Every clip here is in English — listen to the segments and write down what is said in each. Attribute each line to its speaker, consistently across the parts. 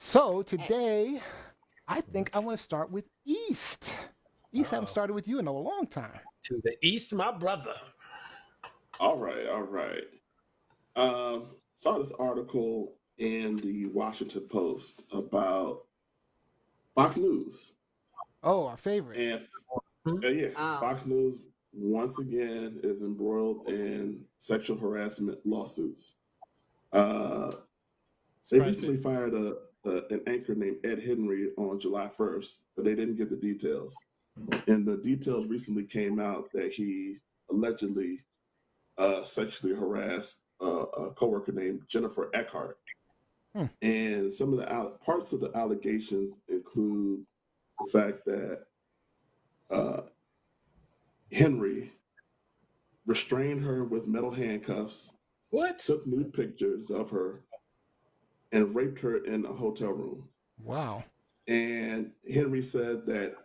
Speaker 1: So today, I think I want to start with East. East, I haven't
Speaker 2: Oh,
Speaker 1: started with you in a long time.
Speaker 2: to the east, my brother.
Speaker 3: All right, all right. Saw this article in the Washington Post about Fox News,
Speaker 1: Oh, our favorite.
Speaker 3: and
Speaker 2: Hmm?
Speaker 3: yeah,
Speaker 4: Oh,
Speaker 3: Fox News once again is embroiled in sexual harassment lawsuits. Uh, they
Speaker 2: Surprised me.
Speaker 3: recently fired an anchor named Ed Henry on July 1st, but they didn't give the details. And the details recently came out that he allegedly sexually harassed a coworker named Jennifer Eckhart.
Speaker 1: Hmm.
Speaker 3: And some of the parts of the allegations include the fact that uh, Henry restrained her with metal handcuffs,
Speaker 2: What?
Speaker 3: took nude pictures of her, and raped her in a hotel room.
Speaker 1: Wow.
Speaker 3: And Henry said that,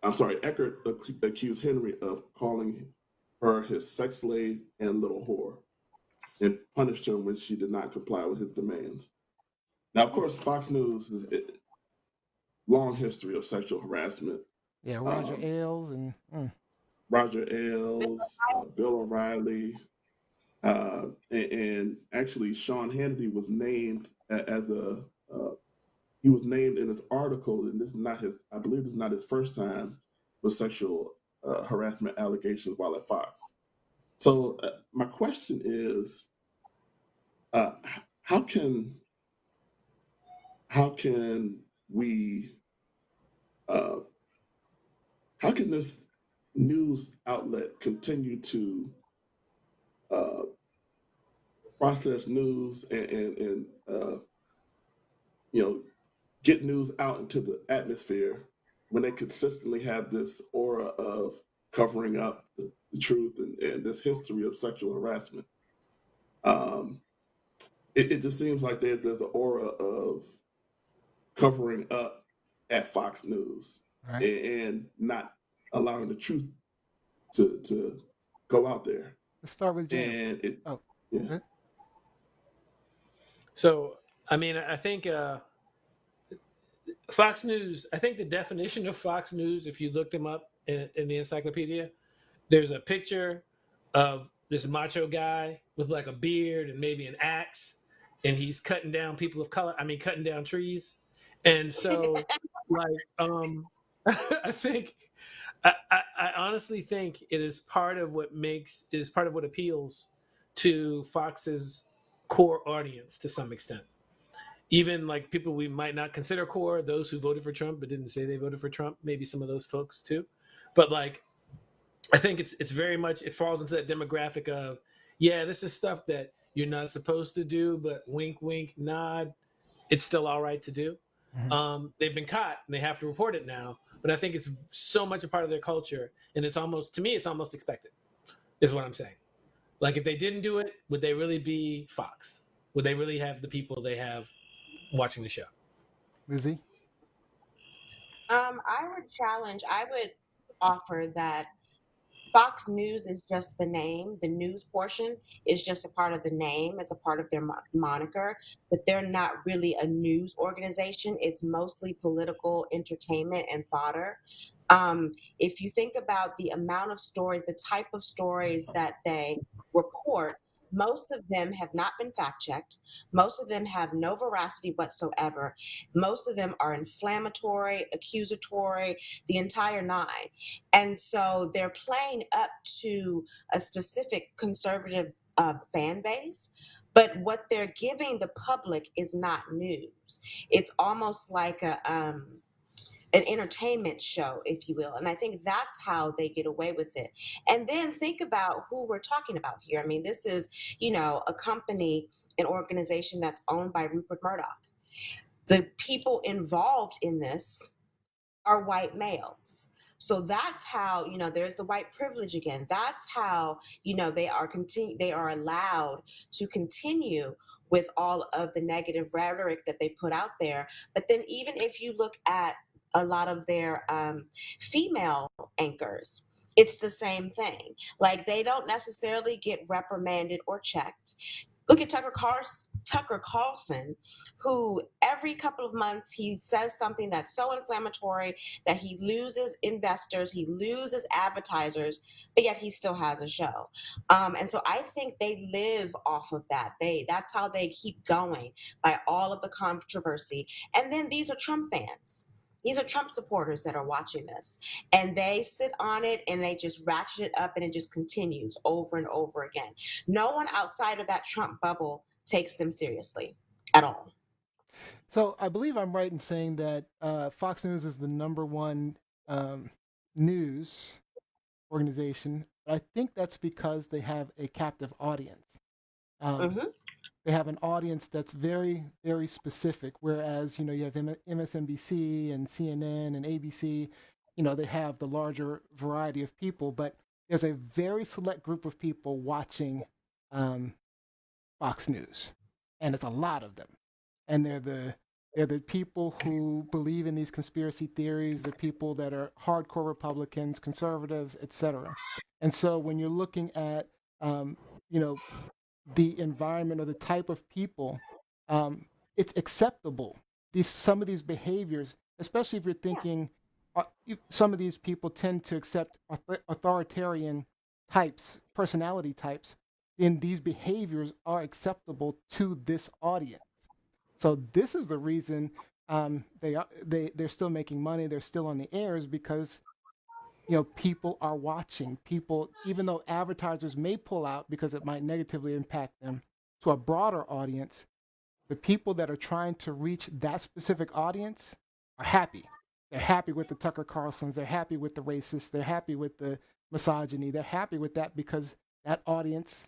Speaker 3: I'm sorry, Eckhart accused Henry of calling her his sex slave and little whore and punished her when she did not comply with his demands. Now, of course, Fox News is long history of sexual harassment.
Speaker 1: Yeah, Roger
Speaker 3: Um,
Speaker 1: Ailes and
Speaker 3: Roger Ailes, Bill O'Reilly, and actually Sean Hannity was named as a he was named in his article, and this is not his. I believe this is not his first time with sexual harassment allegations while at Fox. So my question is, uh, how can how can we uh, how can this news outlet continue to uh, process news and get news out into the atmosphere when they consistently have this aura of covering up the truth and this history of sexual harassment? Um, it just seems like there's an aura of covering up at Fox News
Speaker 1: right.
Speaker 3: and not allowing the truth to go out there.
Speaker 1: Let's start with Jam.
Speaker 3: And it,
Speaker 1: Oh,
Speaker 3: yeah,
Speaker 1: good.
Speaker 2: So, I mean, I think Fox News, I think the definition of Fox News, if you look them up in the encyclopedia, there's a picture of this macho guy with like a beard and maybe an axe, and he's cutting down people of color. I mean, cutting down trees. And so, like, I think, I honestly think it is part of what appeals to Fox's core audience to some extent. Even like people we might not consider core, those who voted for Trump but didn't say they voted for Trump, maybe some of those folks too. But like, I think it's very much it falls into that demographic of, yeah, this is stuff that you're not supposed to do, but wink, wink, nod, it's still all right to do.
Speaker 1: Mhm.
Speaker 2: They've been caught and they have to report it now. But I think it's so much a part of their culture, and it's almost to me, it's almost expected, is what I'm saying. Like if they didn't do it, would they really be Fox? Would they really have the people they have watching the show?
Speaker 1: Lizzie.
Speaker 4: I would offer that Fox News is just the name. The news portion is just a part of the name. It's a part of their moniker, but they're not really a news organization. It's mostly political entertainment and fodder. If you think about the amount of stories, the type of stories that they report, most of them have not been fact checked. Most of them have no veracity whatsoever. Most of them are inflammatory, accusatory, the entire nine. And so they're playing up to a specific conservative fan base, but what they're giving the public is not news. It's almost like an entertainment show, if you will. And I think that's how they get away with it. And then think about who we're talking about here. I mean, this is, a company, an organization that's owned by Rupert Murdoch. The people involved in this are white males. So that's how, there's the white privilege again. That's how, they are allowed to continue with all of the negative rhetoric that they put out there. But then even if you look at a lot of their female anchors, it's the same thing. Like they don't necessarily get reprimanded or checked. Look at Tucker Carlson. Tucker Carlson, who every couple of months he says something that's so inflammatory that he loses investors, he loses advertisers, but yet he still has a show. And so I think they live off of that. That's how they keep going, by all of the controversy. And then these are Trump fans. These are Trump supporters that are watching this, and they sit on it and they just ratchet it up, and it just continues over and over again. No one outside of that Trump bubble takes them seriously at all.
Speaker 1: So I believe I'm right in saying that Fox News is the number one news organization. I think that's because they have a captive audience. Um,
Speaker 4: Mm-hmm.
Speaker 1: they have an audience that's very, very specific. Whereas, you have MSNBC and CNN and ABC, they have the larger variety of people, but there's a very select group of people watching um, Fox News, and it's a lot of them. And they're the people who believe in these conspiracy theories, the people that are hardcore Republicans, conservatives, etc. And so when you're looking at um, you know the environment or the type of people, it's acceptable. Some of these behaviors, especially if you're
Speaker 4: Yeah,
Speaker 1: thinking, some of these people tend to accept authoritarian types, personality types. Then these behaviors are acceptable to this audience. So this is the reason they're still making money. They're still on the air, is because people are watching. People, even though advertisers may pull out because it might negatively impact them, to a broader audience, the people that are trying to reach that specific audience are happy. They're happy with the Tucker Carlsons. They're happy with the racists. They're happy with the misogyny. They're happy with that because that audience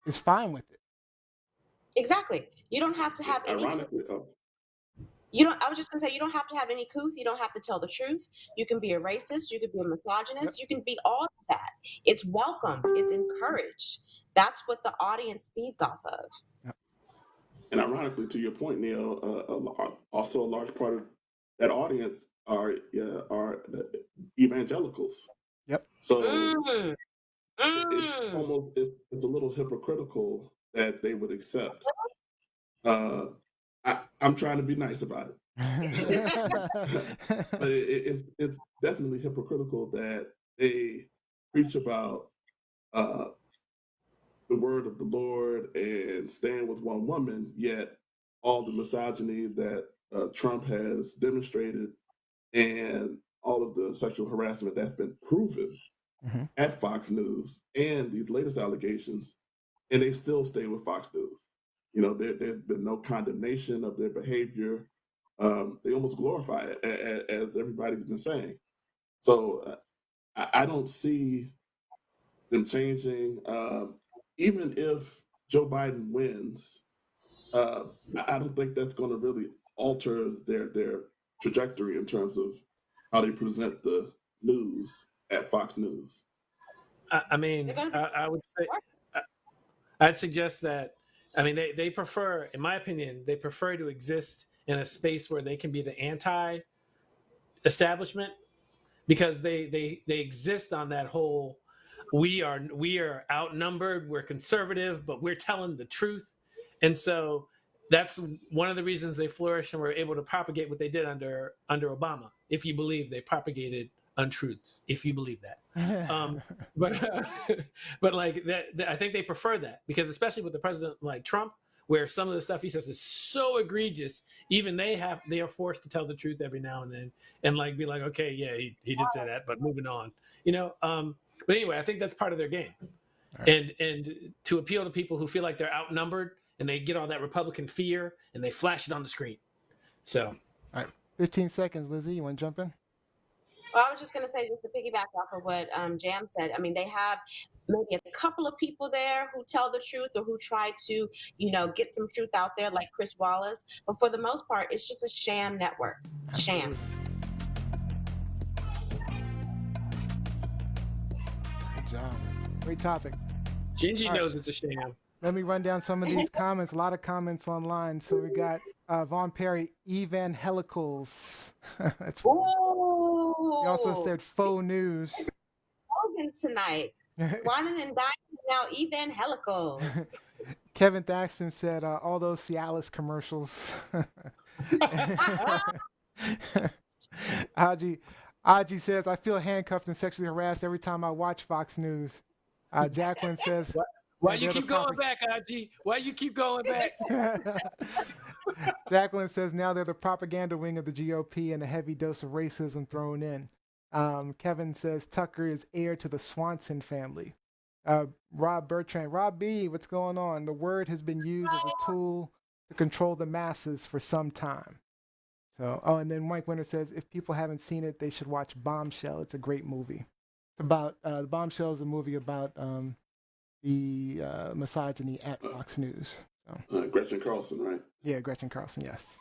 Speaker 1: is fine with it.
Speaker 4: exactly. You don't have to have any.
Speaker 3: Ironically,
Speaker 4: You don't. I was just gonna say, you don't have to have any couth. You don't have to tell the truth. You can be a racist. You could be a
Speaker 1: Yep.
Speaker 4: misogynist. You can be all of that. It's welcome. It's encouraged. That's what the audience feeds off of.
Speaker 1: Yep.
Speaker 3: and ironically, to your point, Neil, also a large part of that audience are evangelicals.
Speaker 1: Yep.
Speaker 3: So
Speaker 4: Mm,
Speaker 3: it's
Speaker 4: mm.
Speaker 3: almost it's a little hypocritical that they would accept. Uh, I'm trying to be nice about it. But it's definitely hypocritical that they preach about uh, the word of the Lord and stand with one woman, yet all the misogyny that Trump has demonstrated and all of the sexual harassment that's been proven
Speaker 1: Mhm.
Speaker 3: at Fox News and these latest allegations, and they still stay with Fox News. There's been no condemnation of their behavior. They almost glorify it, as everybody's been saying. So I don't see them changing. Even if Joe Biden wins, I don't think that's going to really alter their trajectory in terms of how they present the news at Fox News.
Speaker 2: I mean,
Speaker 4: They're gonna be.
Speaker 2: I would say, I'd suggest that, I mean, they prefer, in my opinion, they prefer to exist in a space where they can be the anti establishment, because they exist on that whole, we are outnumbered, we're conservative, but we're telling the truth. And so that's one of the reasons they flourished and were able to propagate what they did under Obama, if you believe they propagated untruths, if you believe that. But but like that, I think they prefer that, because especially with the president like Trump, where some of the stuff he says is so egregious, even they are forced to tell the truth every now and then, and like be like, okay, yeah, he did say that, but moving on, you know. But anyway, I think that's part of their game,
Speaker 1: Right.
Speaker 2: and to appeal to people who feel like they're outnumbered, and they get all that Republican fear and they flash it on the screen. So
Speaker 1: All right. 15 seconds, Lizzie. You want to jump in?
Speaker 4: Well, I was just going to say, just to piggyback off of what Jam said. I mean, they have maybe a couple of people there who tell the truth or who try to, get some truth out there, like Chris Wallace. But for the most part, it's just a sham network. Sham.
Speaker 1: Good job. Great topic.
Speaker 2: Gingy
Speaker 1: All right.
Speaker 2: knows it's a sham.
Speaker 1: Let me run down some of these comments. A lot of comments online. So we got Vaughn Perry, evangelicals. That's funny.
Speaker 4: Ooh.
Speaker 1: He also said faux news.
Speaker 4: Slogans tonight. Swanning and dining now, evangelicals.
Speaker 1: Kevin Thaxton said, all those Cialis commercials. Aji, Aji says, I feel handcuffed and sexually harassed every time I watch Fox News. Jacqueline says,
Speaker 2: Why
Speaker 1: yeah,
Speaker 2: you
Speaker 1: they're the
Speaker 2: keep going back, Aji? Why you keep going back?
Speaker 1: Jacqueline says now they're the propaganda wing of the GOP and a heavy dose of racism thrown in. Kevin says Tucker is heir to the Swanson family. Rob Bertrand, Rob B, what's going on? The word has been used as a tool to control the masses for some time. So, and then Mike Winter says if people haven't seen it, they should watch Bombshell. It's a great movie. It's about Bombshell is a movie about the misogyny at Fox News. So.
Speaker 3: Gretchen Carlson, right?
Speaker 1: Yeah, Gretchen Carlson. Yes.